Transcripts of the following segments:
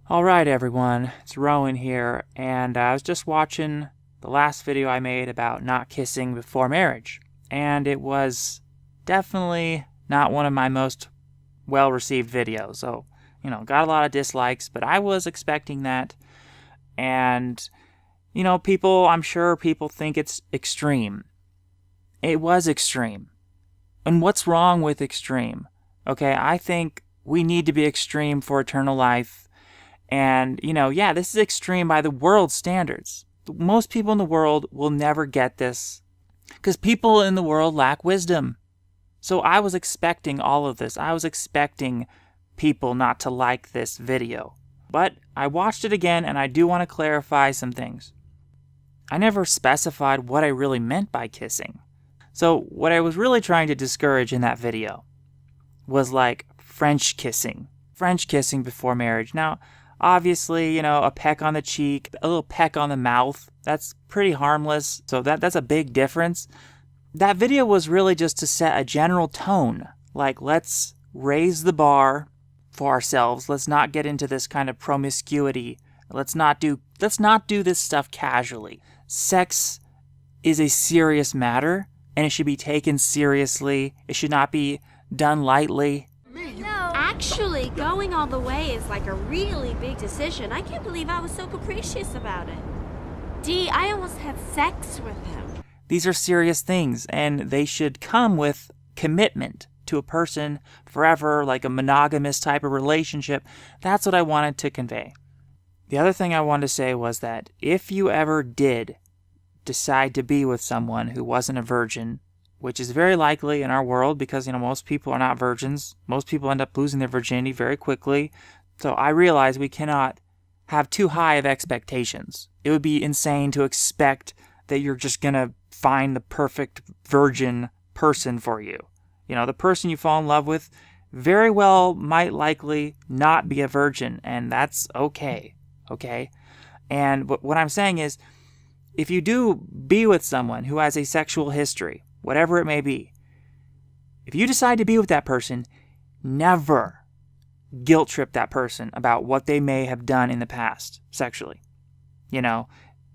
Alright everyone, it's Rowan here, and I was just watching the last video I made about not kissing before marriage, and it was definitely not one of my most well-received videos, so, got a lot of dislikes, but I was expecting that, and, I'm sure people think it's extreme. It was extreme. And what's wrong with extreme? Okay, I think we need to be extreme for eternal life. And, this is extreme by the world's standards. Most people in the world will never get this because people in the world lack wisdom. So I was expecting all of this. I was expecting people not to like this video. But I watched it again and I do want to clarify some things. I never specified what I really meant by kissing. So what I was really trying to discourage in that video was like French kissing before marriage. Now, obviously, a peck on the cheek, a little peck on the mouth, that's pretty harmless. So that's a big difference. That video was really just to set a general tone. Like, let's raise the bar for ourselves. Let's not get into this kind of promiscuity. Let's not do this stuff casually. Sex is a serious matter, and it should be taken seriously. It should not be done lightly. No, actually, going all the way is like a really big decision. I can't believe I was so capricious about it. Dee, I almost had sex with him. These are serious things, and they should come with commitment to a person forever, like a monogamous type of relationship. That's what I wanted to convey. The other thing I wanted to say was that if you ever did decide to be with someone who wasn't a virgin, which is very likely in our world because, most people are not virgins. Most people end up losing their virginity very quickly. So I realize we cannot have too high of expectations. It would be insane to expect that you're just going to find the perfect virgin person for you. The person you fall in love with very well might likely not be a virgin, and that's okay. Okay? And what I'm saying is, if you do be with someone who has a sexual history, whatever it may be, if you decide to be with that person, never guilt trip that person about what they may have done in the past sexually.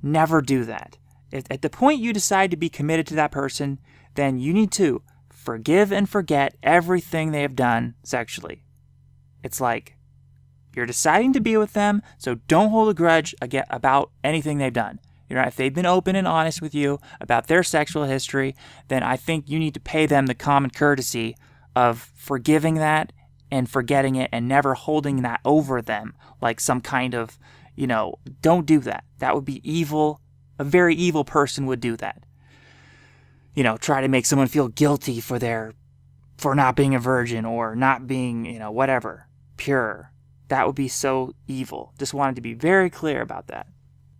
Never do that. At the point you decide to be committed to that person, then you need to forgive and forget everything they have done sexually. It's like you're deciding to be with them, so don't hold a grudge about anything they've done. If they've been open and honest with you about their sexual history, then I think you need to pay them the common courtesy of forgiving that and forgetting it and never holding that over them like some kind of, don't do that. That would be evil. A very evil person would do that. Try to make someone feel guilty for not being a virgin or not being, whatever, pure. That would be so evil. Just wanted to be very clear about that.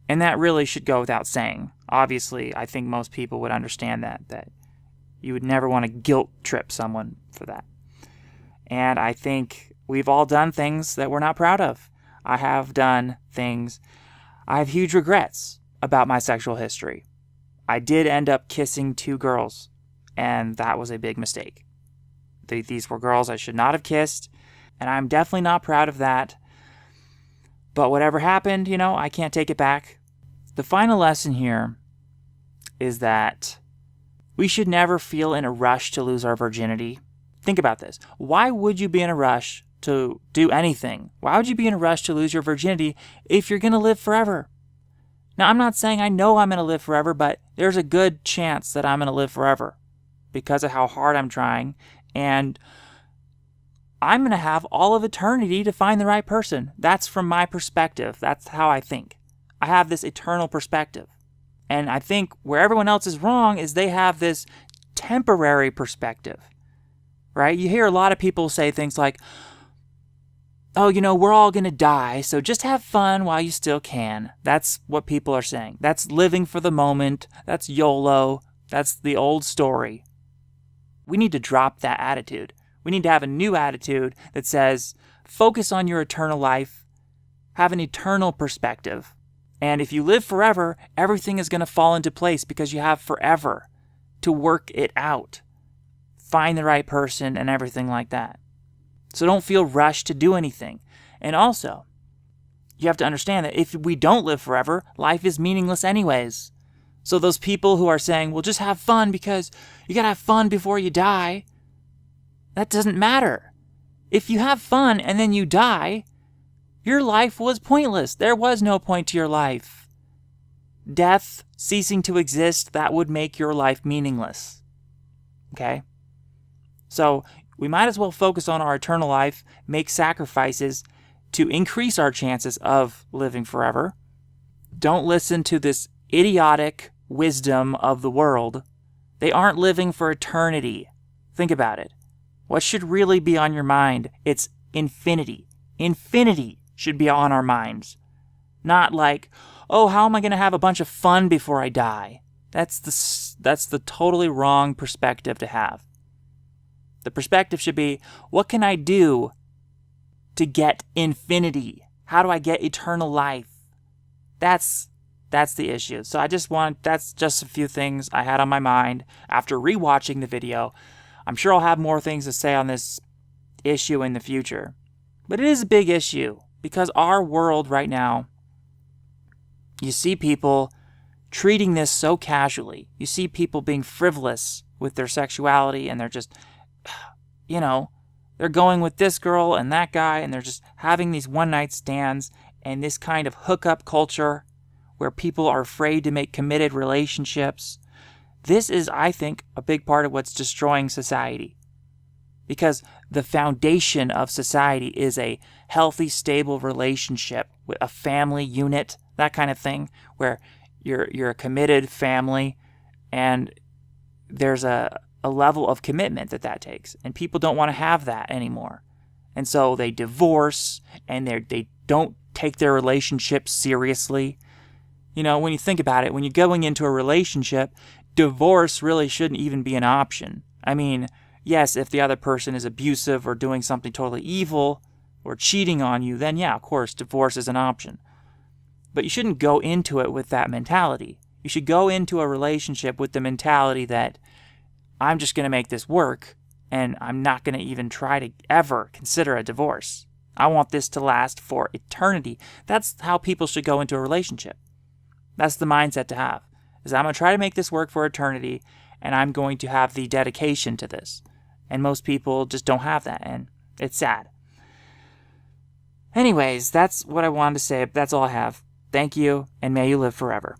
And that really should go without saying. Obviously, I think most people would understand that you would never want to guilt trip someone for that. And I think we've all done things that we're not proud of. I have done things. I have huge regrets about my sexual history. I did end up kissing 2 girls, and that was a big mistake. These were girls I should not have kissed, and I'm definitely not proud of that. But whatever happened, I can't take it back. The final lesson here is that we should never feel in a rush to lose our virginity. Think about this. Why would you be in a rush to do anything? Why would you be in a rush to lose your virginity if you're going to live forever? Now, I'm not saying I know I'm going to live forever, but there's a good chance that I'm going to live forever because of how hard I'm trying. And I'm going to have all of eternity to find the right person. That's from my perspective. That's how I think. I have this eternal perspective. And I think where everyone else is wrong is they have this temporary perspective, right? You hear a lot of people say things like, oh, we're all going to die, so just have fun while you still can. That's what people are saying. That's living for the moment. That's YOLO. That's the old story. We need to drop that attitude. We need to have a new attitude that says, focus on your eternal life, have an eternal perspective. And if you live forever, everything is going to fall into place because you have forever to work it out. Find the right person and everything like that. So don't feel rushed to do anything. And also, you have to understand that if we don't live forever, life is meaningless anyways. So those people who are saying, well, just have fun because you gotta have fun before you die, that doesn't matter. If you have fun and then you die, your life was pointless. There was no point to your life. Death, ceasing to exist, that would make your life meaningless. Okay? So we might as well focus on our eternal life, make sacrifices to increase our chances of living forever. Don't listen to this idiotic wisdom of the world. They aren't living for eternity. Think about it. What should really be on your mind? It's infinity. Infinity should be on our minds. Not like, oh, how am I going to have a bunch of fun before I die? That's the totally wrong perspective to have. The perspective should be, what can I do to get infinity? How do I get eternal life? That's the issue. So that's just a few things I had on my mind after rewatching the video. I'm sure I'll have more things to say on this issue in the future. But it is a big issue because our world right now, you see people treating this so casually. You see people being frivolous with their sexuality and they're just, they're going with this girl and that guy and they're just having these one-night stands and this kind of hookup culture where people are afraid to make committed relationships. This is, I think, a big part of what's destroying society. Because the foundation of society is a healthy, stable relationship with a family unit, that kind of thing, where you're a committed family and there's a level of commitment that takes. And people don't want to have that anymore. And so they divorce and they don't take their relationship seriously. When you think about it, when you're going into a relationship, divorce really shouldn't even be an option. I mean, yes, if the other person is abusive or doing something totally evil or cheating on you, then yeah, of course, divorce is an option. But you shouldn't go into it with that mentality. You should go into a relationship with the mentality that I'm just going to make this work and I'm not going to even try to ever consider a divorce. I want this to last for eternity. That's how people should go into a relationship. That's the mindset to have. Is I'm going to try to make this work for eternity and I'm going to have the dedication to this. And most people just don't have that and it's sad. Anyways, that's what I wanted to say. That's all I have. Thank you and may you live forever.